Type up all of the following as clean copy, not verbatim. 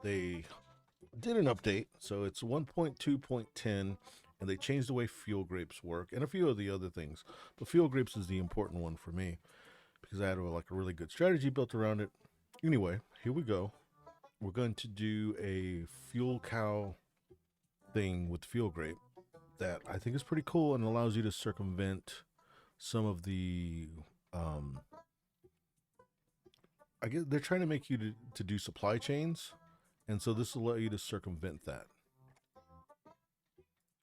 they did an update, so it's 1.2.10, and they changed the way fuel grapes work and a few of the other things. But fuel grapes is the important one for me because I had like a really good strategy built around it. Anyway, here we go. We're going to do a fuel cow thing with fuel grape that I think is pretty cool and allows you to circumvent some of the I guess they're trying to make you to do supply chains, and so this will allow you to circumvent that.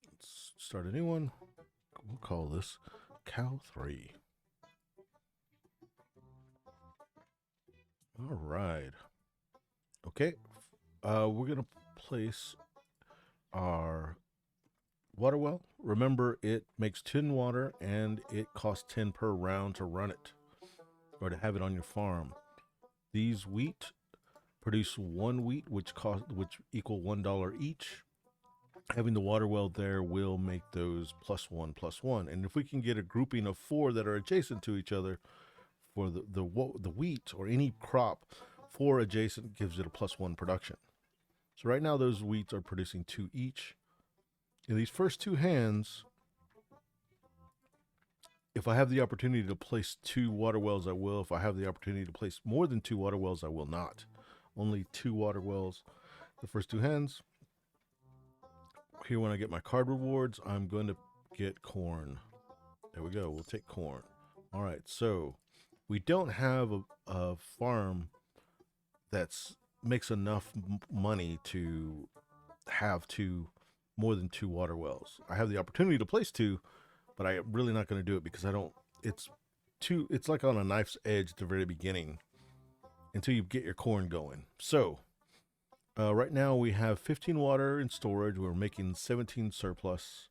Let's start a new one. We'll call this Cow 3. All right. Okay. We're going to place our water well. Remember, it makes 10 water and it costs 10 per round to run it or to have it on your farm. These wheat produce one wheat, which equal $1 each. Having the water well there will make those +1 +1. And if we can get a grouping of 4 that are adjacent to each other for the wheat or any crop, 4 adjacent gives it a +1 production. So right now those wheats are producing 2 each. In these first 2 hands, if I have the opportunity to place 2 water wells, I will. If I have the opportunity to place more than 2 water wells, I will not. Only 2 water wells. The first 2 hands. Here, when I get my card rewards, I'm going to get corn. There we go. We'll take corn. All right. So we don't have a farm that's makes enough money to have more than 2 water wells. I have the opportunity to place 2, but I'm really not going to do it because I don't. It's like on a knife's edge at the very beginning until you get your corn going. So right now we have 15 water in storage. We're making 17 surplus.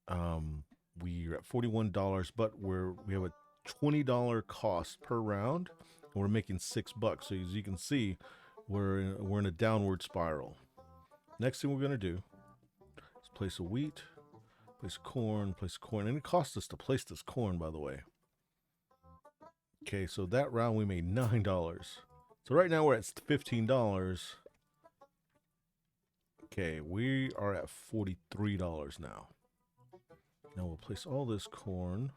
We're at $41, but we have a $20 cost per round, and we're making $6. So as you can see, we're in a downward spiral. Next thing we're gonna do is place a wheat, place corn, and it costs us to place this corn, by the way. Okay, so that round we made $9. So right now we're at $15. Okay, we are at $43 now. Now we'll place all this corn.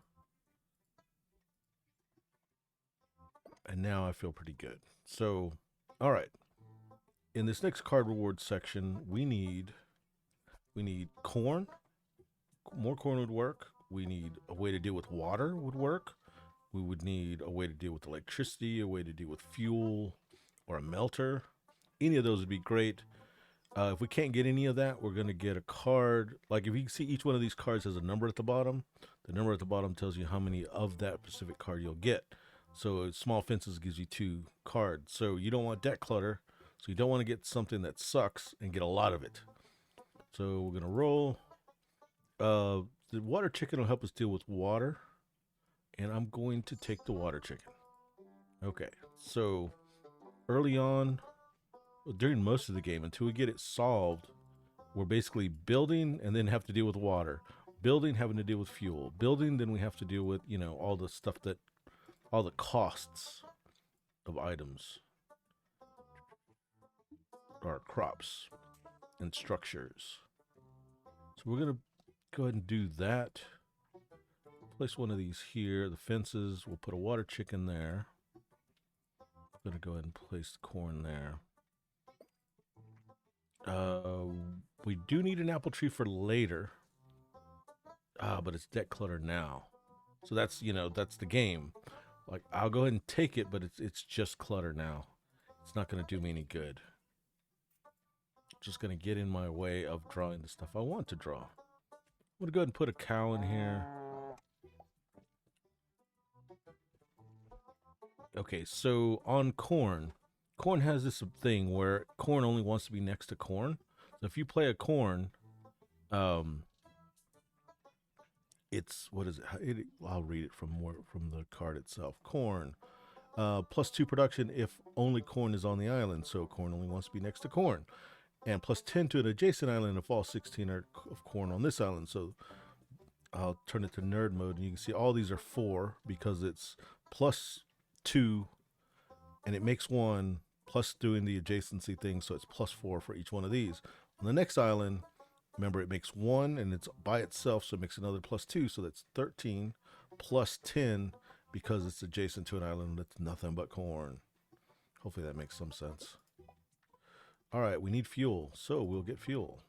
And now I feel pretty good. So, all right. In this next card reward section, we need corn. More corn would work. We need a way to deal with water would work. We would need a way to deal with electricity, a way to deal with fuel, or a melter. Any of those would be great. If we can't get any of that, we're going to get a card. Like if you can see, each one of these cards has a number at the bottom. The number at the bottom tells you how many of that specific card you'll get. So small fences gives you 2 cards. So you don't want deck clutter. So you don't want to get something that sucks and get a lot of it. So we're going to roll. The water chicken will help us deal with water. And I'm going to take the water chicken. Okay, so early on, during most of the game, until we get it solved, we're basically building and then have to deal with water. Building, having to deal with fuel. Building, then we have to deal with, all the stuff all the costs of items. Or crops and structures. So we're going to go ahead and do that. Place one of these here. The fences, we'll put a water chicken there. I'm going to go ahead and place the corn there. We do need an apple tree for later. But it's deck clutter now. So that's, that's the game. Like, I'll go ahead and take it, but it's just clutter now. It's not going to do me any good. It's just going to get in my way of drawing the stuff I want to draw. I'm going to go ahead and put a cow in here. Okay, so on corn has this thing where corn only wants to be next to corn. So if you play a corn, it's, what is it? I'll read it from the card itself. Corn, +2 production if only corn is on the island. So corn only wants to be next to corn. And +10 to an adjacent island if all 16 are of corn on this island. So I'll turn it to nerd mode, and you can see all these are 4 because it's +2, and it makes 1, plus doing the adjacency thing, so it's +4 for each one of these. On the next island, remember it makes 1 and it's by itself, so it makes another +2, so that's 13 plus 10 because it's adjacent to an island that's nothing but corn. Hopefully that makes some sense. All right, we need fuel, so we'll get fuel.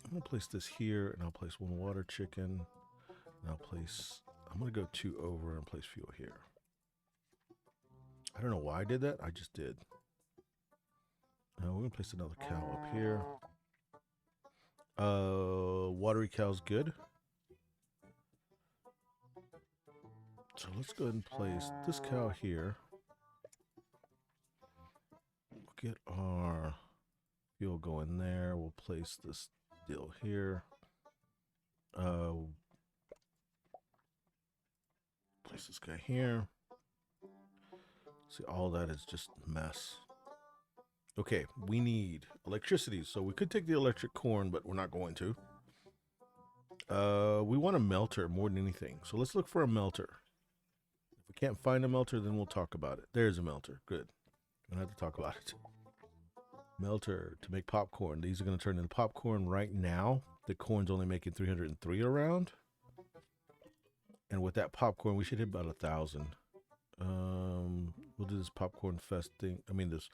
I'm going to place this here, and I'll place 1 water chicken. And I'm going to go 2 over and place fuel here. I don't know why I did that. I just did. Now we're going to place another cow up here. Watery cow's good. So let's go ahead and place this cow here. We'll get our fuel going there. We'll place this deal here. Place this guy here. See, all that is just a mess. Okay, we need electricity. So we could take the electric corn, but we're not going to. We want a melter more than anything. So let's look for a melter. If we can't find a melter, then we'll talk about it. There's a melter. Good. We don't have to talk about it. Melter to make popcorn. These are going to turn into popcorn right now. The corn's only making 303 around. And with that popcorn, we should hit about 1,000. We'll do this popcorn fest thing. I mean, this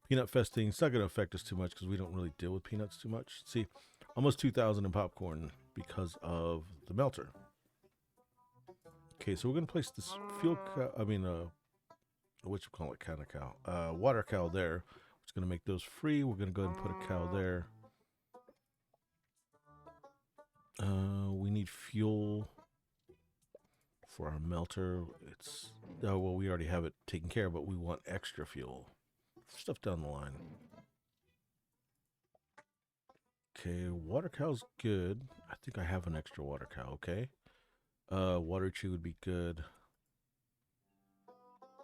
peanut fest thing. It's not going to affect us too much because we don't really deal with peanuts too much. See, almost 2,000 in popcorn because of the melter. Okay, so we're going to place this fuel cow, what you call it, kind of cow, water cow there. It's going to make those free. We're going to go ahead and put a cow there. We need fuel for our melter. Oh, well, we already have it taken care of, but we want extra fuel. Stuff down the line. Okay, water cow's good. I think I have an extra water cow, okay. Water tree would be good.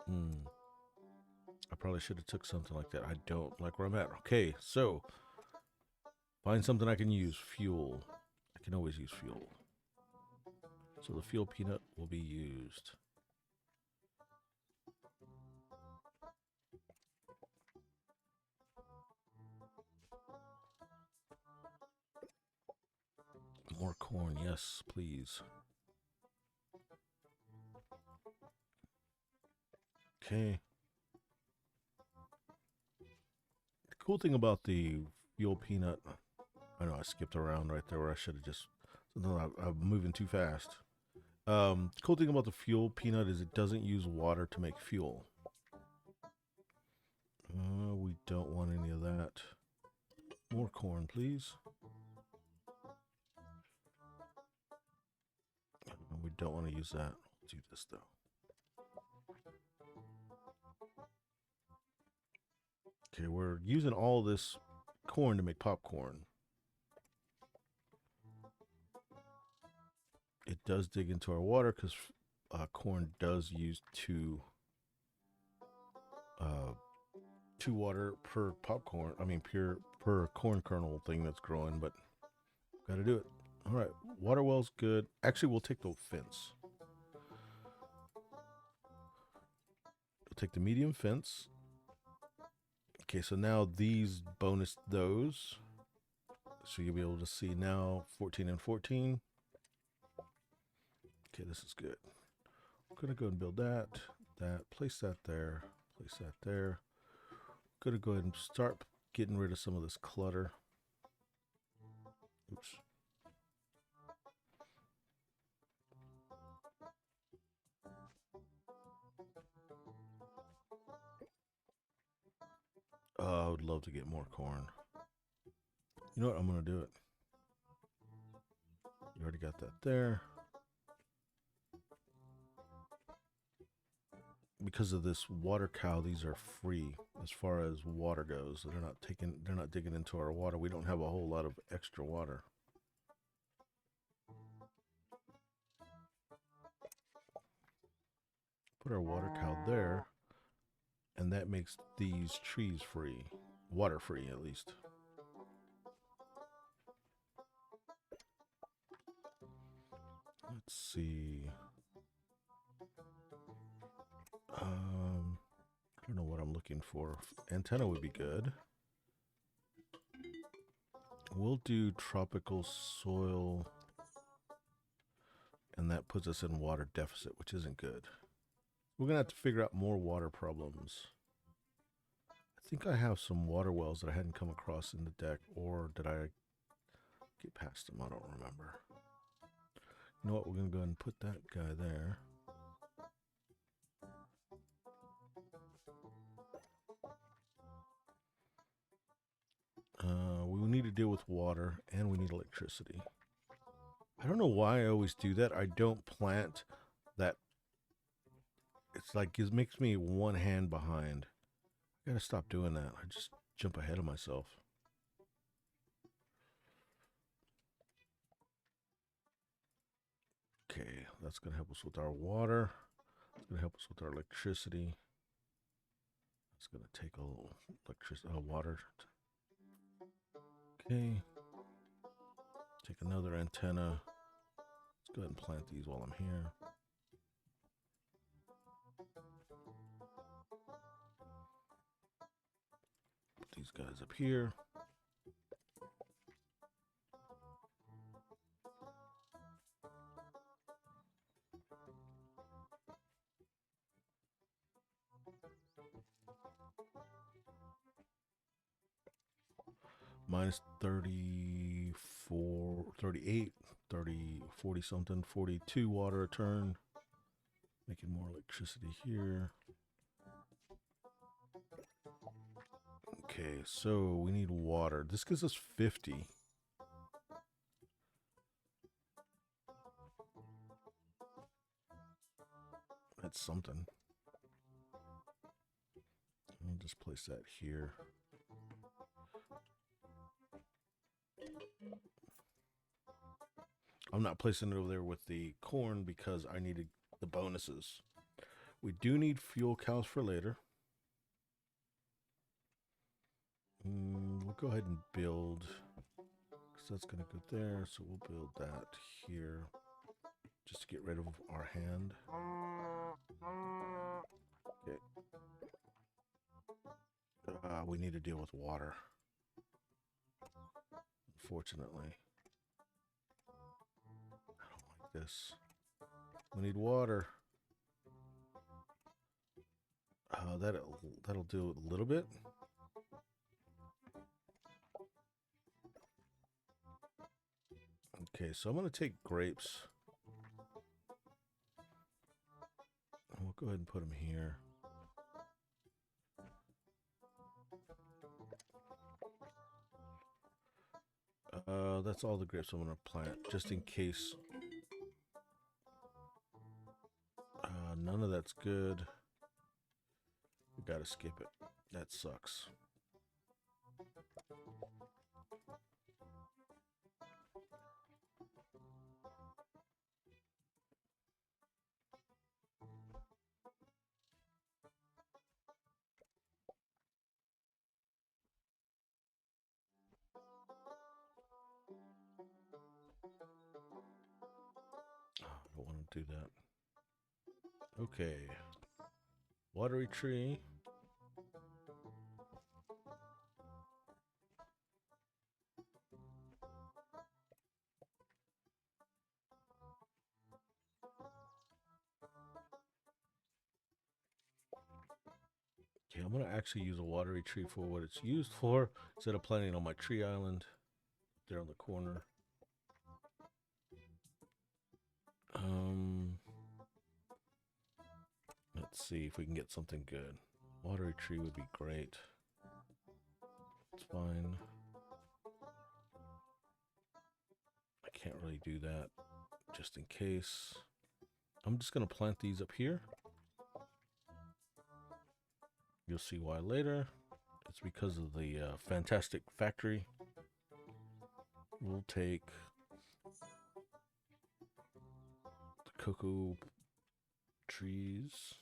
I probably should have took something like that. I don't like where I'm at. Okay, so find something I can use. Fuel. I can always use fuel. So the fuel peanut will be used. More corn, yes, please. Okay. The cool thing about the fuel peanut, I know I skipped around right there where I should have just, I'm moving too fast. The cool thing about the fuel peanut is it doesn't use water to make fuel. We don't want any of that. More corn, please. We don't want to use that. We'll do this though. Okay, we're using all this corn to make popcorn. It does dig into our water because corn does use two water per popcorn. I mean, per corn kernel thing that's growing, but got to do it. All right, water well's good. Actually, we'll take the fence. We'll take the medium fence. Okay, so now these bonus those. So you'll be able to see now 14 and 14. Okay, this is good. I'm going to go and build that, place that there, place that there. I'm going to go ahead and start getting rid of some of this clutter. Oops. Oh, I would love to get more corn. You know what? I'm going to do it. You already got that there. Because of this water cow, these are free as far as water goes. They're not digging into our water. We don't have a whole lot of extra water. Put our water cow there, and that makes these trees free, water free at least. Let's see. looking for. Antenna would be good. We'll do tropical soil, and that puts us in water deficit, which isn't good. We're going to have to figure out more water problems. I think I have some water wells that I hadn't come across in the deck, or did I get past them? I don't remember. You know what? We're going to go ahead and put that guy there. We need to deal with water, and we need electricity. I don't know why I always do that. I don't plant that. It's like it makes me one hand behind. I gotta stop doing that. I just jump ahead of myself. Okay, that's gonna help us with our water. It's gonna help us with our electricity. It's gonna take a little water. Okay. Take another antenna. Let's go ahead and plant these while I'm here. Put these guys up here. Minus 34, 38, 30, 40 something, 42 water a turn. Making more electricity here. Okay, so we need water. This gives us 50. That's something. I'll just place that here. I'm not placing it over there with the corn because I needed the bonuses. We do need fuel cows for later. We'll go ahead and build, because that's going to go there. So we'll build that here just to get rid of our hand. Okay. We need to deal with water, unfortunately. I don't like this. We need water. That'll do a little bit. Okay, so I'm going to take grapes. And we'll go ahead and put them here. That's all the grapes I'm going to plant, just in case. None of that's good. We got to skip it. That sucks. I don't want to do that. Okay. Watery tree. Okay, I'm going to actually use a watery tree for what it's used for instead of planting on my tree island there on the corner. Let's see if we can get something good. Watery tree would be great. It's fine. I can't really do that just in case. I'm just going to plant these up here. You'll see why later. It's because of the fantastic factory. We'll take the cocoa trees.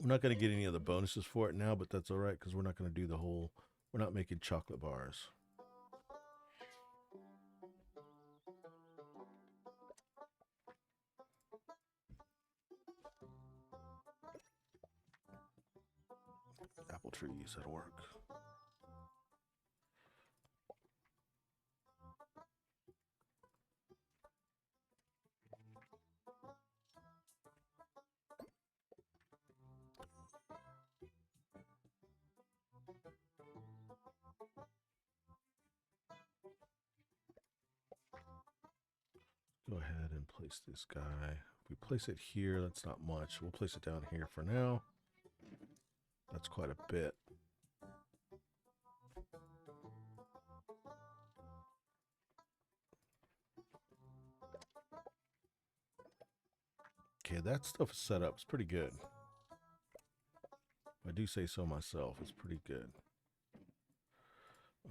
We're not going to get any of the bonuses for it now, but that's all right because we're not going to do the whole, we're not making chocolate bars. trees. That'll work. Go ahead and place this guy. If we place it here, that's not much. We'll place it down here for now. That's quite a bit. Okay, that stuff is set up. It's pretty good. If I do say so myself. It's pretty good.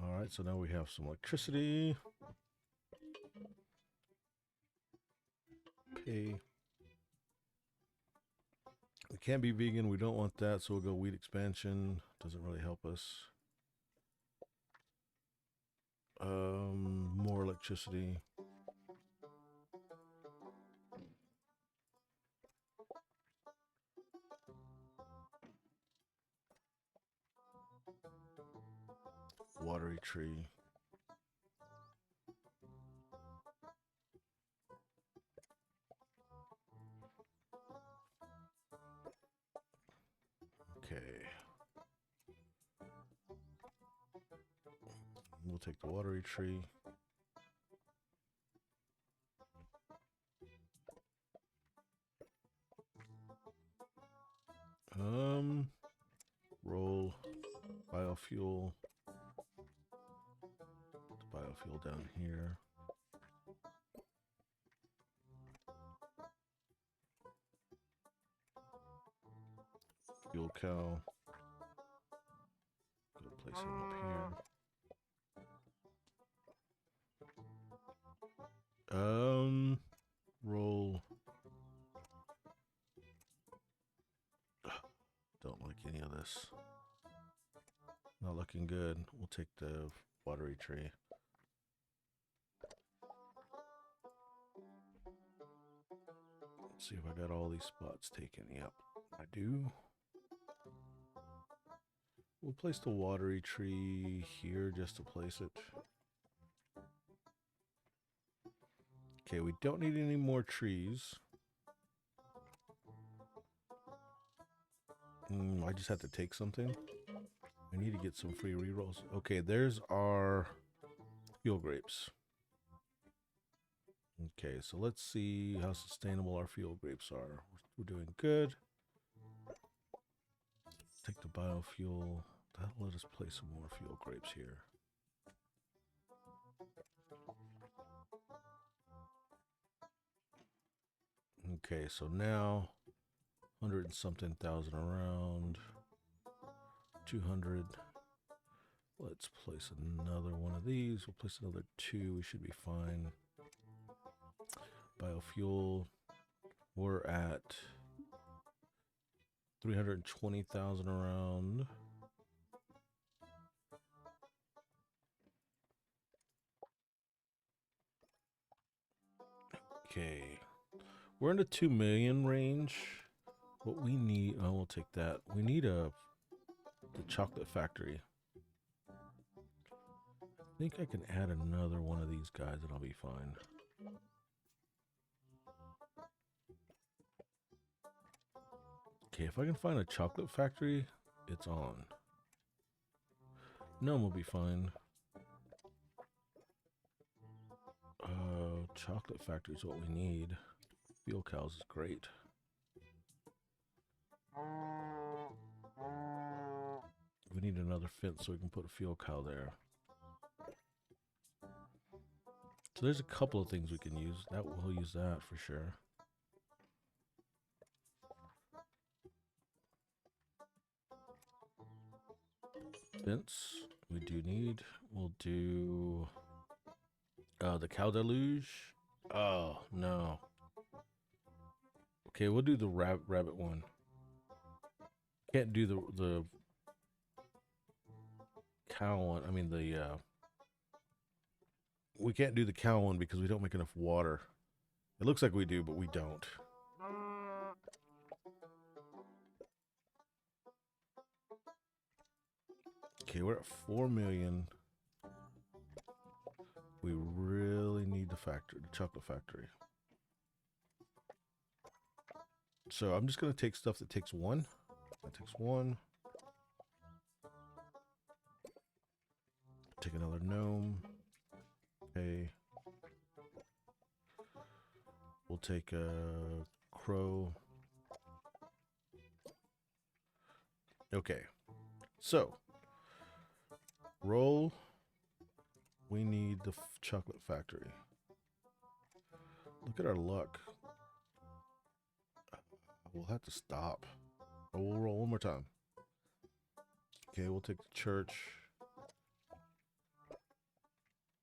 All right, so now we have some electricity. Okay. We can't be vegan. We don't want that, so we'll go wheat expansion. Doesn't really help us. More electricity. Watery tree. Okay. We'll take the watery tree. Roll biofuel. The biofuel down here. Fuel cow. Go place it up here. Roll. Don't like any of this. Not looking good. We'll take the watery tree. Let's see if I got all these spots taken. Yep, I do. We'll place the watery tree here just to place it. Okay, we don't need any more trees. I just have to take something. I need to get some free rerolls. Okay, there's our fuel grapes. Okay, so let's see how sustainable our fuel grapes are. We're doing good. Take the biofuel. That'll let us place some more fuel grapes here. Okay, so now 100 and something thousand around. 200. Let's place another one of these. We'll place another 2. We should be fine. Biofuel. We're at 320,000 around. Okay. We're in the 2 million range. What we need, oh, we'll take that. We need the chocolate factory. I think I can add another one of these guys and I'll be fine. Okay, if I can find a chocolate factory, it's on. No, we'll be fine. Chocolate factory is what we need. Fuel cows is great. We need another fence so we can put a fuel cow there. So there's a couple of things we can use. We'll use that for sure. Fence we do need. We'll do the cow deluge. Oh no. Okay, we'll do the rabbit one. Can't do the cow one. I mean we can't do the cow one because we don't make enough water. It looks like we do, but we don't. Okay, we're at 4 million. We really need the factory, the chocolate factory. So I'm just going to take stuff that takes 1. That takes 1. Take another gnome. Okay. We'll take a crow. Okay. So, roll. We need the chocolate factory. Look at our luck. We'll have to stop. Oh, we'll roll one more time. Okay, we'll take the church.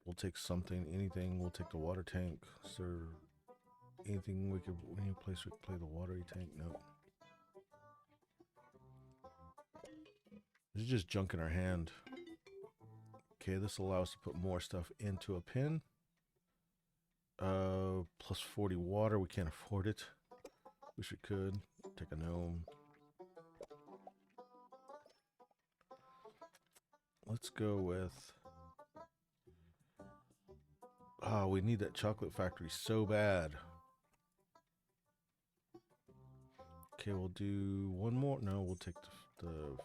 We'll take something, anything. We'll take the water tank. Sir, anything we could, any place we could play the watery tank? No. This is just junk in our hand. Okay, this allows us to put more stuff into a pin. Plus 40 water. We can't afford it. Wish we could. Take a gnome. Let's go with... Oh, we need that chocolate factory so bad. Okay, we'll do one more. No, we'll take the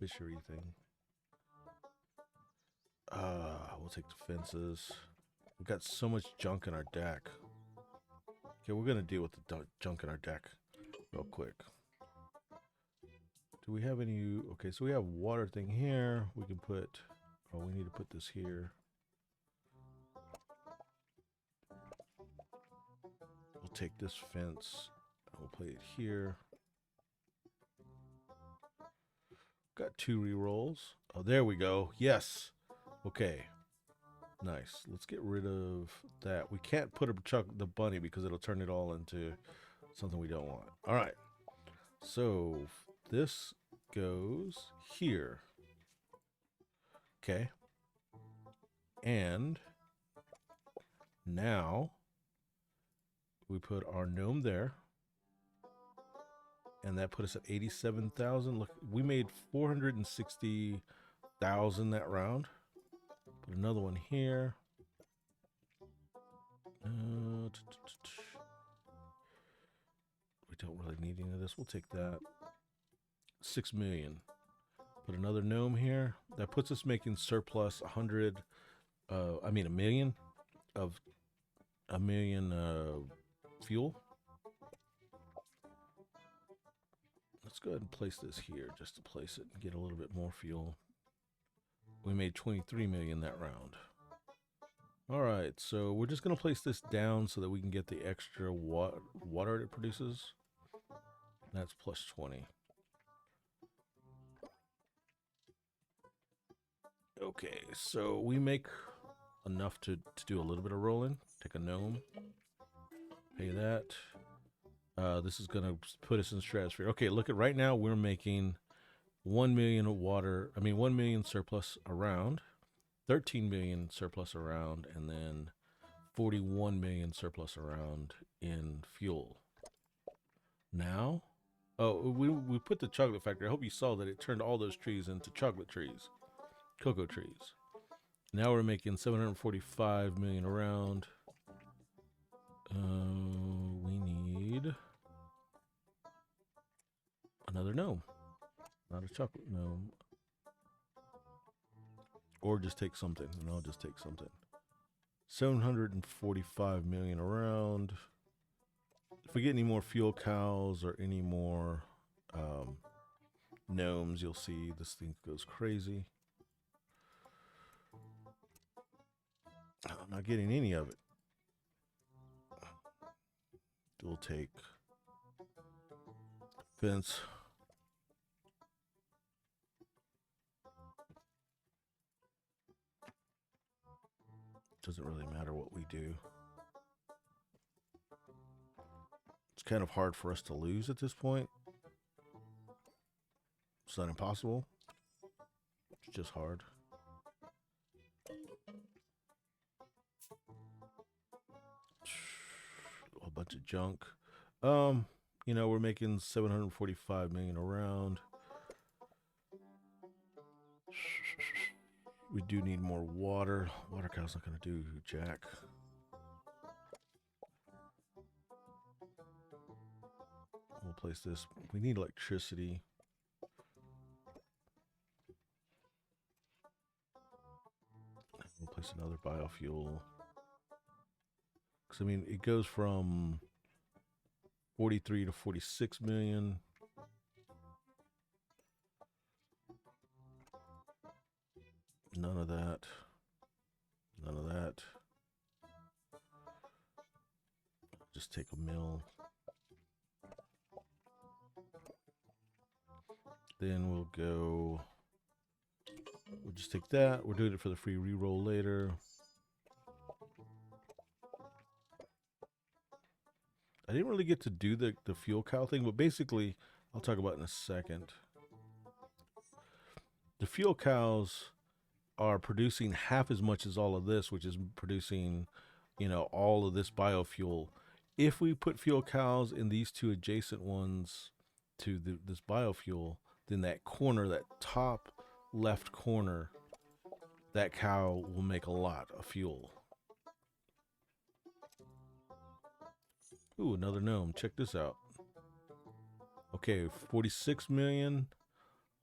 fishery thing. We'll take the fences. We've got so much junk in our deck. Okay, we're going to deal with the junk in our deck real quick. Do we have any... Okay, so we have water thing here. We can put... Oh, we need to put this here. We'll take this fence. We'll play it here. Got 2 rerolls. Oh, there we go. Yes. Okay. Nice. Let's get rid of that. We can't put the bunny because it'll turn it all into something we don't want. All right. So this goes here. Okay. And now we put our gnome there. And that put us at 87,000. Look, we made 460,000 that round. Put another one here. We don't really need any of this. We'll take that. 6 million. Put another gnome here. That puts us making surplus 100. I mean, a million fuel. Let's go ahead and place this here just to place it and get a little bit more fuel. We made 23 million that round. All right, so we're just going to place this down so that we can get the extra water it produces. That's plus 20. Okay, so we make enough to do a little bit of rolling. Take a gnome. Pay that. This is going to put us in stratosphere. Okay, look at right now we're making 1 million of water. I mean 1 million surplus around, 13 million surplus around, and then 41 million surplus around in fuel. Now, oh, we put the chocolate factory. I hope you saw that it turned all those trees into chocolate trees, cocoa trees. Now we're making 745 million around. We need another gnome, not a chocolate gnome. Or just take something, and I'll just take something. 745 million around. If we get any more fuel cows or any more gnomes, you'll see this thing goes crazy. I'm not getting any of it. We'll take fence. Doesn't really matter what we do. It's kind of hard for us to lose at this point. It's not impossible. It's just hard. A bunch of junk. You know, we're making 745 million around. We do need more water. Water cow's not going to do jack. We'll place this. We need electricity. We'll place another biofuel. Because, I mean, it goes from 43 to 46 million. None of that. None of that. Just take a mill. Then we'll go. We'll just take that. We're doing it for the free reroll later. I didn't really get to do the fuel cow thing, but basically, I'll talk about it in a second. The fuel cows are producing half as much as all of this, which is producing, you know, all of this biofuel. If we put fuel cows in these two adjacent ones to this biofuel, then that corner, that top left corner, that cow will make a lot of fuel. Ooh, another gnome. Check this out. Okay, 46 million,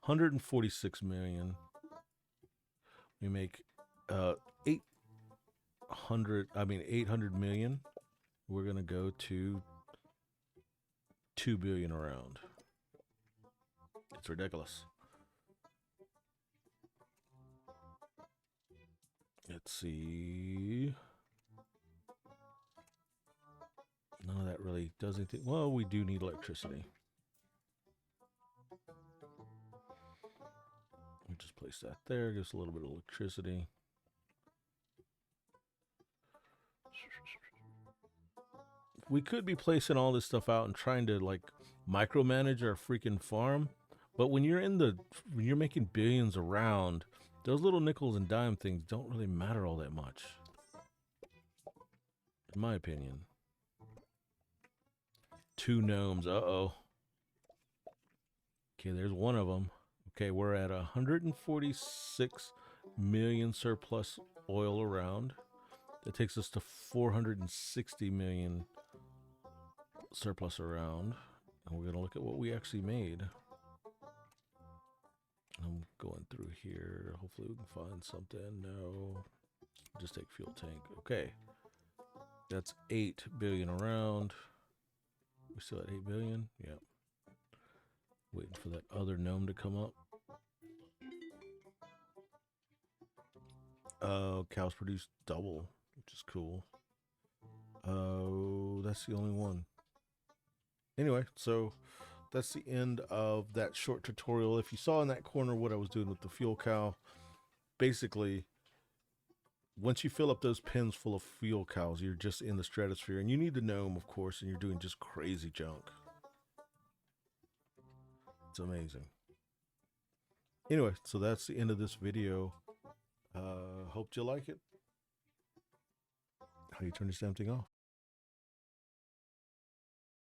146 million. We make 800 million. We're going to go to 2 billion around. It's ridiculous. Let's see. None of that really does anything. Well, we do need electricity. We'll just place that there. Gives a little bit of electricity. We could be placing all this stuff out and trying to like micromanage our freaking farm, but when you're making billions around, those little nickels and dime things don't really matter all that much, in my opinion. 2 gnomes. Uh-oh. Okay, there's one of them. Okay, we're at 146 million surplus oil around. That takes us to 460 million surplus around. And we're going to look at what we actually made. I'm going through here. Hopefully we can find something. No. Just take fuel tank. Okay. That's 8 billion around. We still at 8 billion? Yeah. Waiting for that other gnome to come up. Cows produce double, which is cool. Oh, that's the only one. Anyway, so that's the end of that short tutorial. If you saw in that corner what I was doing with the fuel cow, basically, once you fill up those pens full of fuel cows, you're just in the stratosphere. And you need the gnome, of course, and you're doing just crazy junk. It's amazing. Anyway, so that's the end of this video. Hope you like it. How do you turn this damn thing off?